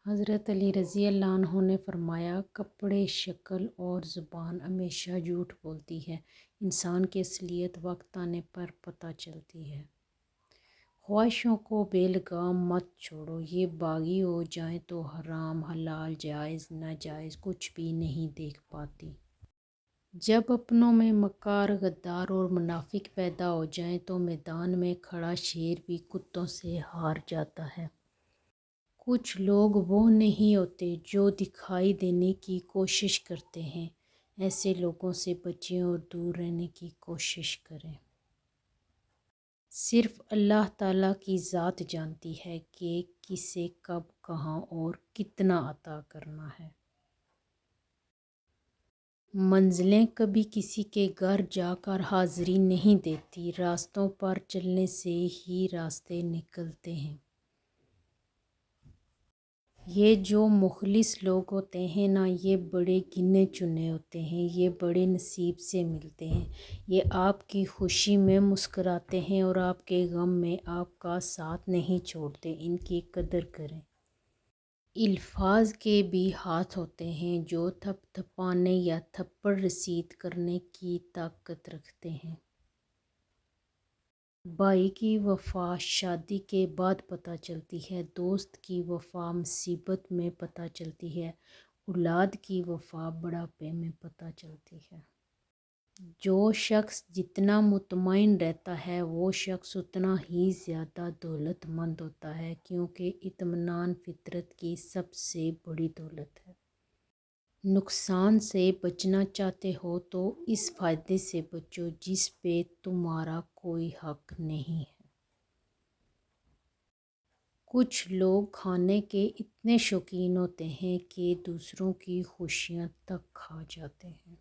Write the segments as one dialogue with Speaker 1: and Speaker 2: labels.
Speaker 1: حضرت علی رضی اللہ عنہ نے فرمایا، کپڑے، شکل اور زبان ہمیشہ جھوٹ بولتی ہے، انسان کی اصلیت وقت آنے پر پتہ چلتی ہے۔ خواہشوں کو بے لگام مت چھوڑو، یہ باغی ہو جائیں تو حرام، حلال، جائز، ناجائز کچھ بھی نہیں دیکھ پاتی۔ جب اپنوں میں مکار، غدار اور منافق پیدا ہو جائیں تو میدان میں کھڑا شیر بھی کتوں سے ہار جاتا ہے۔ کچھ لوگ وہ نہیں ہوتے جو دکھائی دینے کی کوشش کرتے ہیں، ایسے لوگوں سے بچیں اور دور رہنے کی کوشش کریں۔ صرف اللہ تعالیٰ کی ذات جانتی ہے کہ کسے کب، کہاں اور کتنا عطا کرنا ہے۔ منزلیں کبھی کسی کے گھر جا کر حاضری نہیں دیتی، راستوں پر چلنے سے ہی راستے نکلتے ہیں۔ یہ جو مخلص لوگ ہوتے ہیں نا، یہ بڑے گنے چنے ہوتے ہیں، یہ بڑے نصیب سے ملتے ہیں۔ یہ آپ کی خوشی میں مسکراتے ہیں اور آپ کے غم میں آپ کا ساتھ نہیں چھوڑتے، ان کی قدر کریں۔ الفاظ کے بھی ہاتھ ہوتے ہیں جو تھپ تھپانے یا تھپڑ رسید کرنے کی طاقت رکھتے ہیں۔ بھائی کی وفا شادی کے بعد پتہ چلتی ہے، دوست کی وفا مصیبت میں پتہ چلتی ہے، اولاد کی وفا بڑھاپے میں پتہ چلتی ہے۔ جو شخص جتنا مطمئن رہتا ہے وہ شخص اتنا ہی زیادہ دولت مند ہوتا ہے، کیونکہ اطمینان فطرت کی سب سے بڑی دولت ہے۔ نقصان سے بچنا چاہتے ہو تو اس فائدے سے بچو جس پہ تمہارا کوئی حق نہیں ہے۔ کچھ لوگ کھانے کے اتنے شوقین ہوتے ہیں کہ دوسروں کی خوشیاں تک کھا جاتے ہیں۔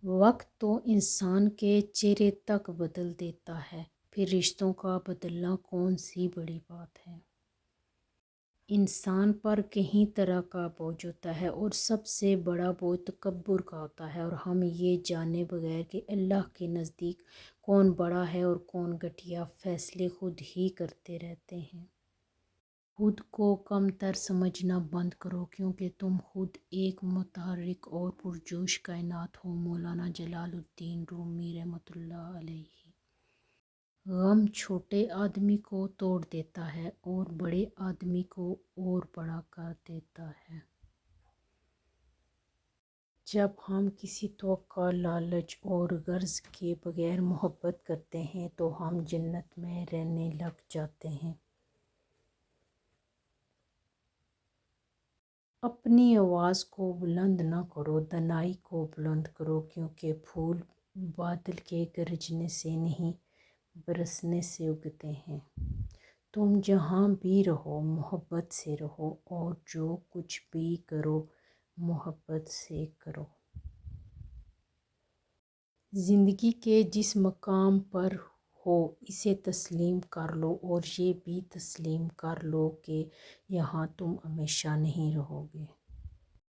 Speaker 1: وقت تو انسان کے چہرے تک بدل دیتا ہے، پھر رشتوں کا بدلنا کون سی بڑی بات ہے۔ انسان پر کئی طرح کا بوجھ ہوتا ہے اور سب سے بڑا بوجھ تکبر کا ہوتا ہے، اور ہم یہ جانے بغیر کہ اللہ کے نزدیک کون بڑا ہے اور کون گھٹیا، فیصلے خود ہی کرتے رہتے ہیں۔ خود کو کم تر سمجھنا بند کرو، کیونکہ تم خود ایک متحرک اور پرجوش کائنات ہو۔ مولانا جلال الدین رومی رحمۃ اللہ علیہ۔ غم چھوٹے آدمی کو توڑ دیتا ہے اور بڑے آدمی کو اور بڑا کر دیتا ہے۔ جب ہم کسی توقع، لالچ اور غرض کے بغیر محبت کرتے ہیں تو ہم جنت میں رہنے لگ جاتے ہیں۔ اپنی آواز کو بلند نہ کرو، دانائی کو بلند کرو، کیونکہ پھول بادل کے گرجنے سے نہیں، برسنے سے اگتے ہیں۔ تم جہاں بھی رہو محبت سے رہو، اور جو کچھ بھی کرو محبت سے کرو۔ زندگی کے جس مقام پر ہو اسے تسلیم کر لو، اور یہ بھی تسلیم کر لو کہ یہاں تم ہمیشہ نہیں رہو گے۔